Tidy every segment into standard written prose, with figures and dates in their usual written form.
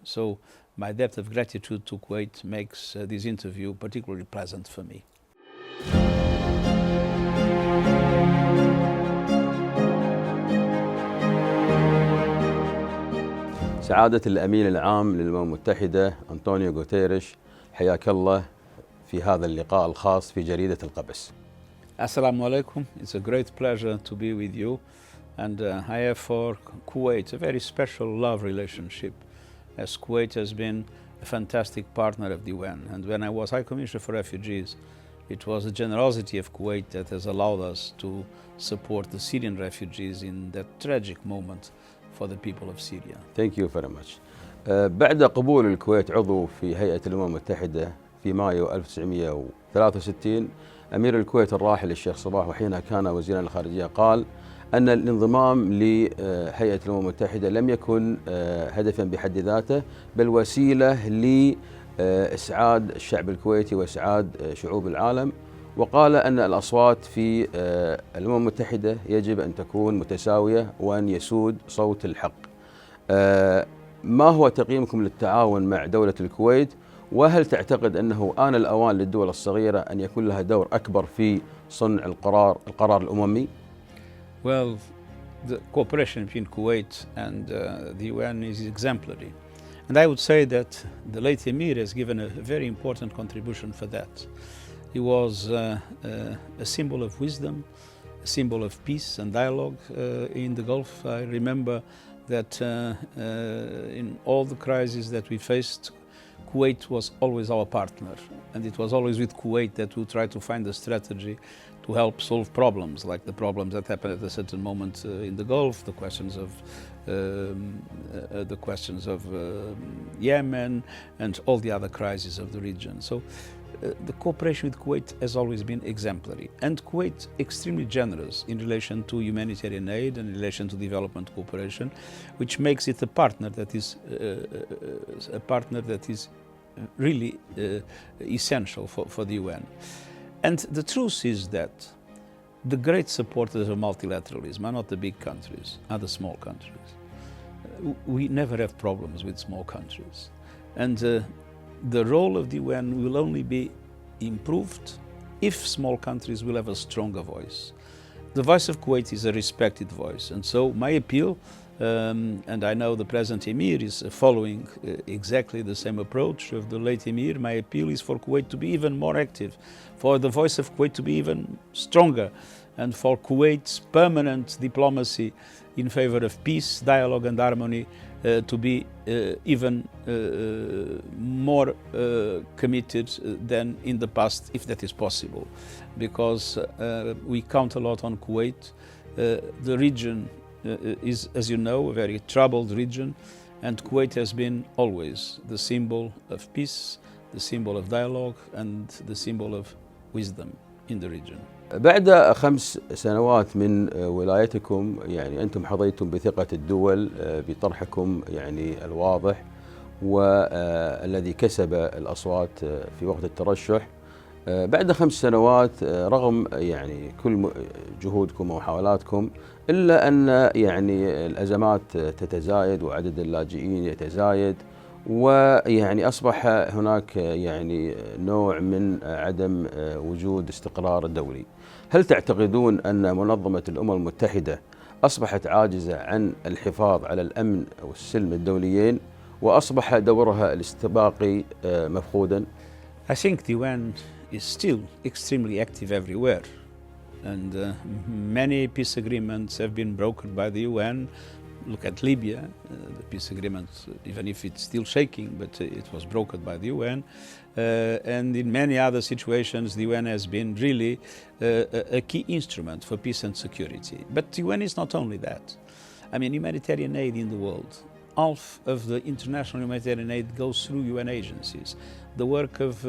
So my debt of gratitude to Kuwait makes this interview particularly pleasant for me. سعادة الأمين العام للأمم المتحدة انطونيو غوتيريش، حياك الله في هذا اللقاء الخاص في جريدة القبس. Assalamu alaikum. It's a great pleasure to be with you. And I have for Kuwait a very special love relationship, as Kuwait has been a fantastic partner of the UN. And when I was High Commissioner for Refugees, it was the generosity of Kuwait that has allowed us to support the Syrian refugees in that tragic moment for the people of Syria. Thank you very much. بعد قبول الكويت عضو في هيئة الأمم المتحدة في مايو 1963، أمير الكويت الراحل الشيخ صباح وحينها كان وزيرا الخارجية قال أن الانضمام لهيئة الأمم المتحدة لم يكن هدفا بحد ذاته، بل وسيلة لإسعاد الشعب الكويتي وإسعاد شعوب العالم. وقال أن الأصوات في الأمم المتحدة يجب أن تكون متساوية وأن يسود صوت الحق. ما هو تقييمكم للتعاون مع دولة الكويت؟ وهل تعتقد أنه آن الأوان للدول الصغيرة أن يكون لها دور أكبر في صنع القرار الأممي؟ Well, the cooperation between Kuwait and the UN is exemplary. And I would say that the late Emir has given a very important contribution for that. He was a symbol of wisdom, a symbol of peace and dialogue in the Gulf. I remember that in all the crises that we faced, Kuwait was always our partner, and it was always with Kuwait that we tried to find a strategy to help solve problems, like the problems that happened at a certain moment in the Gulf, the questions of Yemen, and all the other crises of the region. So the cooperation with Kuwait has always been exemplary, and Kuwait extremely generous in relation to humanitarian aid and in relation to development cooperation, which makes it a partner that is really essential for the UN. And the truth is that the great supporters of multilateralism are not the big countries, are the small countries. We never have problems with small countries. And the role of the UN will only be improved if small countries will have a stronger voice. The voice of Kuwait is a respected voice, and so my appeal, and I know the present Emir is following exactly the same approach of the late Emir, my appeal is for Kuwait to be even more active, for the voice of Kuwait to be even stronger, and for Kuwait's permanent diplomacy in favor of peace, dialogue and harmony to be even more committed than in the past, if that is possible, because we count a lot on Kuwait. The region is, as you know, a very troubled region, and Kuwait has been always the symbol of peace, the symbol of dialogue, and the symbol of wisdom in the region. بعد 5 سنوات من ولايتكم، يعني أنتم حظيتم بثقة الدول بطرحكم يعني الواضح والذي كسب الأصوات في وقت الترشح. بعد 5 سنوات رغم يعني كل جهودكم ومحاولاتكم، إلا أن يعني الأزمات تتزايد وعدد اللاجئين يتزايد، ويعني أصبح هناك يعني نوع من عدم وجود استقرار دولي. هل تعتقدون أن منظمة الأمم المتحدة أصبحت عاجزة عن الحفاظ على الأمن والسلم الدوليين، وأصبح دورها الاستباقي مفقودا؟ I think the UN is still extremely active everywhere, and many peace agreements have been broken by the UN. Look at Libya, the peace agreement, even if it's still shaking, but it was brokered by the UN. And in many other situations, the UN has been really a key instrument for peace and security. But the UN is not only that. I mean, humanitarian aid in the world, half of the international humanitarian aid goes through UN agencies. The work of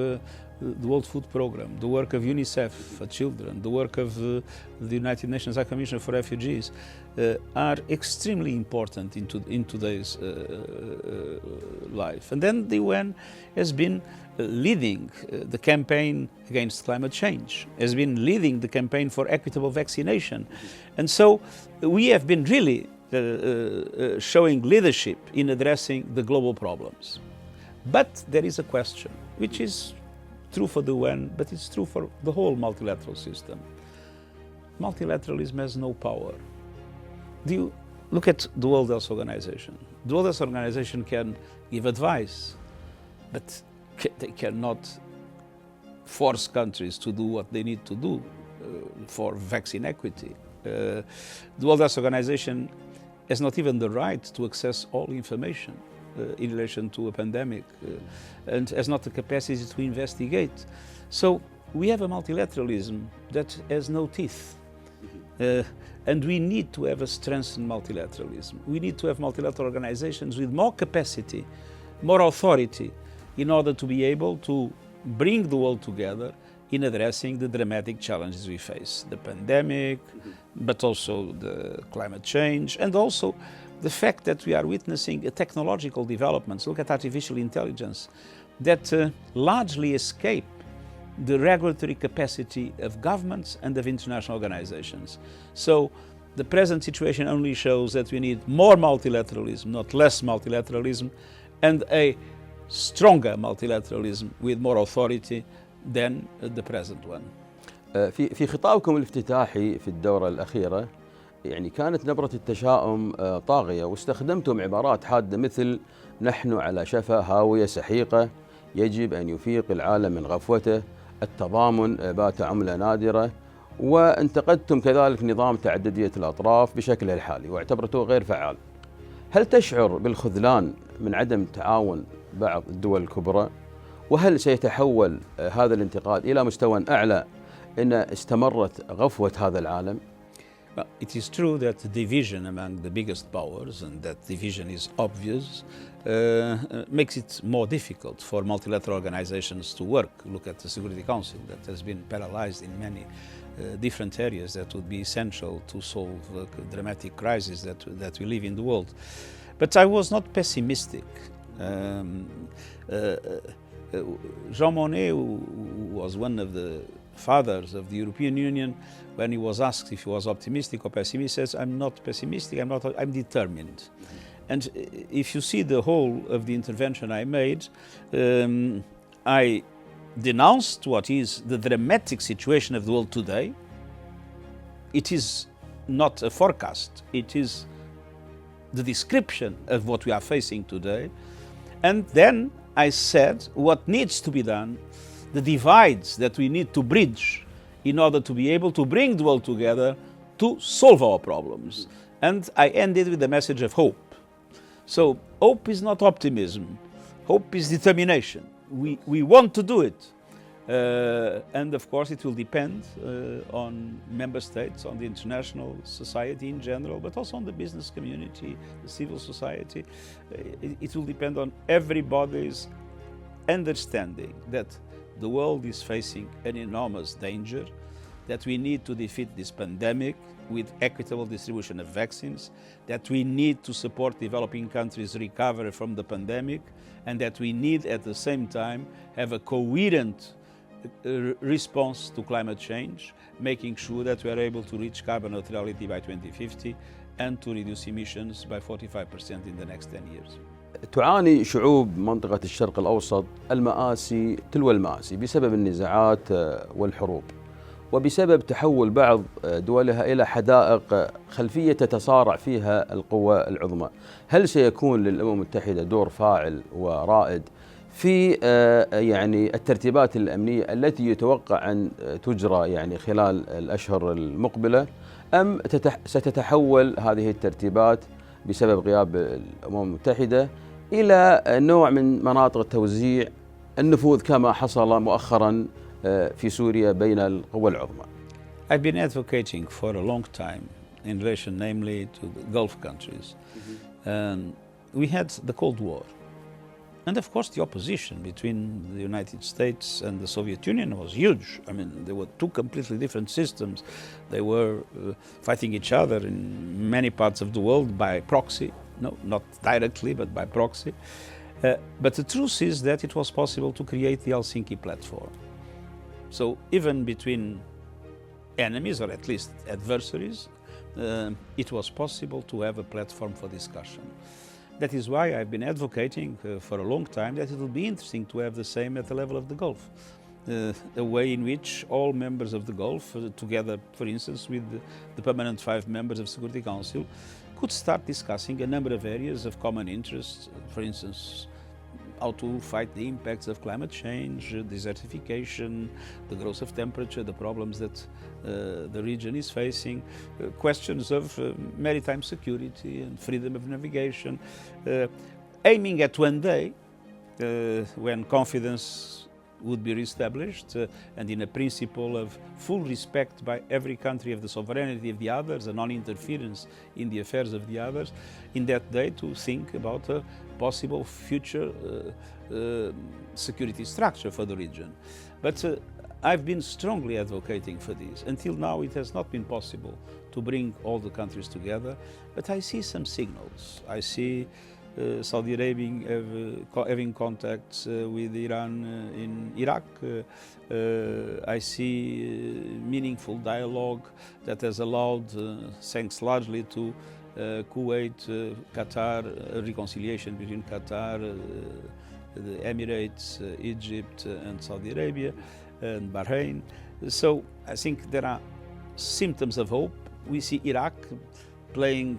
the World Food Programme, the work of UNICEF for children, the work of the United Nations High Commissioner for Refugees are extremely important in today's life. And then the UN has been leading the campaign against climate change, has been leading the campaign for equitable vaccination. And so we have been really showing leadership in addressing the global problems. But there is a question, which is true for the UN, but it's true for the whole multilateral system. Multilateralism has no power. Do you look at the World Health Organization? The World Health Organization can give advice, but they cannot force countries to do what they need to do for vaccine equity. The World Health Organization has not even the right to access all information in relation to a pandemic and has not the capacity to investigate. So we have a multilateralism that has no teeth. And we need to have a strengthened multilateralism. We need to have multilateral organizations with more capacity, more authority, in order to be able to bring the world together in addressing the dramatic challenges we face. The pandemic, but also the climate change, and also the fact that we are witnessing a technological developments. Look at artificial intelligence that largely escape the regulatory capacity of governments and of international organizations. So the present situation only shows that we need more multilateralism, not less multilateralism, and a stronger multilateralism with more authority than the present one. في خطابكم الافتتاحي في الدورة الأخيرة يعني كانت نبرة التشاؤم طاغية، واستخدمتم عبارات حادة مثل نحن على شفا هاوية سحيقة، يجب أن يفيق العالم من غفوته، التضامن بات عملة نادرة، وانتقدتم كذلك نظام تعددية الأطراف بشكله الحالي واعتبرته غير فعال. هل تشعر بالخذلان من عدم تعاون بعض الدول الكبرى؟ وهل سيتحول هذا الانتقاد إلى مستوى أعلى إن استمرت غفوة هذا العالم؟ Well, it is true that the division among the biggest powers, and that division is obvious, makes it more difficult for multilateral organizations to work. Look at the Security Council that has been paralyzed in many different areas that would be essential to solve the dramatic crisis that we live in the world. But I was not pessimistic. Jean Monnet, who was one of the fathers of the European Union, when he was asked if he was optimistic or pessimistic, says, I'm not pessimistic, I'm determined. And if you see the whole of the intervention I made, I denounced what is the dramatic situation of the world today. It is not a forecast, it is the description of what we are facing today. And then I said what needs to be done, the divides that we need to bridge in order to be able to bring the world together to solve our problems. And I ended with the message of hope. So hope is not optimism, hope is determination. We want to do it. And of course it will depend on member states, on the international society in general, but also on the business community, the civil society. It will depend on everybody's understanding that the world is facing an enormous danger, that we need to defeat this pandemic with equitable distribution of vaccines, that we need to support developing countries recover from the pandemic, and that we need at the same time have a coherent response to climate change, making sure that we are able to reach carbon neutrality by 2050 and to reduce emissions by 45% in the next 10 years. تعاني شعوب منطقة الشرق الأوسط المآسي تلو المآسي بسبب النزاعات والحروب، وبسبب تحول بعض دولها إلى حدائق خلفية تتصارع فيها القوى العظمى. هل سيكون للأمم المتحدة دور فاعل ورائد في يعني الترتيبات الأمنية التي يتوقع أن تجرى يعني خلال الأشهر المقبلة، أم ستتحول هذه الترتيبات بسبب غياب الأمم المتحدة إلى نوع من مناطق توزيع النفوذ كما حصل مؤخرا في سوريا بين القوى العظمى؟ I've been advocating for a long time in relation namely to the Gulf countries. We had the Cold War. And of course the opposition between the United States and the Soviet Union was huge. I mean, there were two completely different systems. They were fighting each other in many parts of the world by proxy. No, not directly, but by proxy. But the truth is that it was possible to create the Helsinki platform. So even between enemies, or at least adversaries, it was possible to have a platform for discussion. That is why I've been advocating for a long time that it would be interesting to have the same at the level of the Gulf. A way in which all members of the Gulf, together, for instance, with the permanent 5 members of the Security Council, could start discussing a number of areas of common interest, for instance, how to fight the impacts of climate change, desertification, the growth of temperature, the problems that the region is facing, questions of maritime security and freedom of navigation, aiming at one day when confidence would be reestablished and in a principle of full respect by every country of the sovereignty of the others and non-interference in the affairs of the others, in that day to think about a possible future security structure for the region. But I've been strongly advocating for this. Until now it has not been possible to bring all the countries together, but I see some signals. I see Saudi Arabia having contacts with Iran in Iraq. I see meaningful dialogue that has allowed, thanks largely to Kuwait, Qatar, a reconciliation between Qatar, the Emirates, Egypt and Saudi Arabia and Bahrain. So I think there are symptoms of hope. We see Iraq playing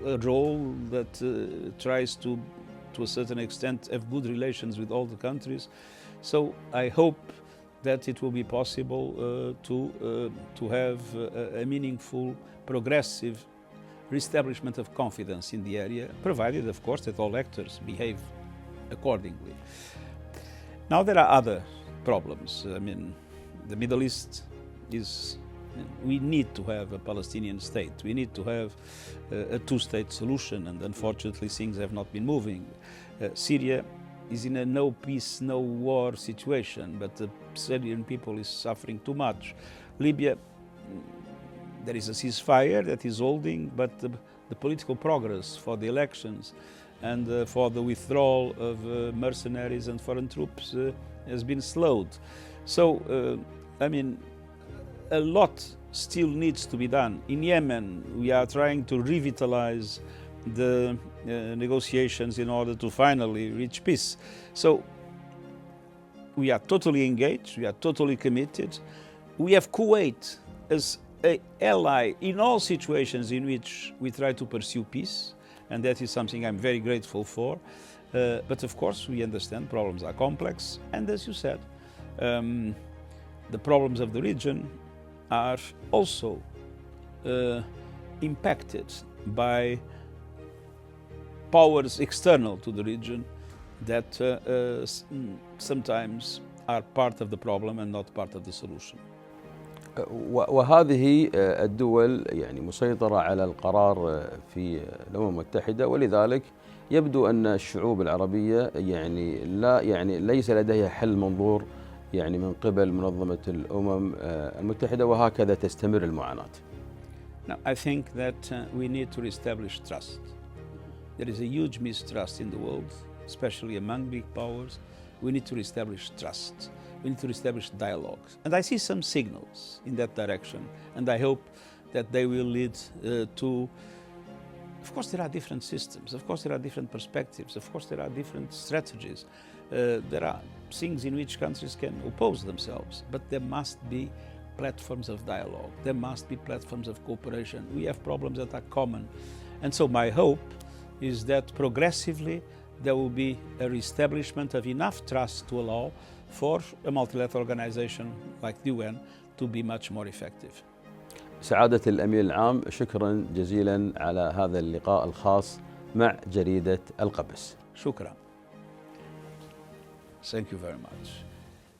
a role that tries to a certain extent, have good relations with all the countries. So I hope that it will be possible to have a meaningful, progressive reestablishment of confidence in the area, provided, of course, that all actors behave accordingly. Now there are other problems. I mean, the Middle East is. We need to have a Palestinian state. We need to have a two-state solution, and unfortunately things have not been moving. Syria is in a no peace, no war situation, but the Syrian people is suffering too much. Libya, there is a ceasefire that is holding, but the political progress for the elections and for the withdrawal of mercenaries and foreign troops has been slowed. So, I mean, a lot still needs to be done. In Yemen, we are trying to revitalize the negotiations in order to finally reach peace. So we are totally engaged, we are totally committed. We have Kuwait as an ally in all situations in which we try to pursue peace, and that is something I'm very grateful for. But of course, we understand problems are complex, and as you said, the problems of the region are also impacted by powers external to the region that sometimes are part of the problem and not part of the solution. وهذه الدول يعني مسيطرة على القرار في الأمم المتحدة، ولذلك يبدو أن الشعوب العربية يعني ليس لديها حل منظور يعني من قبل منظمة الأمم المتحدة، وهكذا تستمر المعاناة. Now, I think that we need to reestablish trust. There is a huge mistrust in the world, especially among big powers. We need to reestablish trust. We need to reestablish dialogue. And I see some signals in that direction, and I hope that they will lead to. Of course, there are different systems. Of course, there are different perspectives. Of course, there are different strategies. There are things in which countries can oppose themselves, but there must be platforms of dialogue. There must be platforms of cooperation. We have problems that are common. And so my hope is that progressively there will be a reestablishment of enough trust to allow for a multilateral organization like the UN to be much more effective. سعادة الأمين العام، شكرا جزيلا على هذا اللقاء الخاص مع جريدة القبس. شكرا. Thank you very much.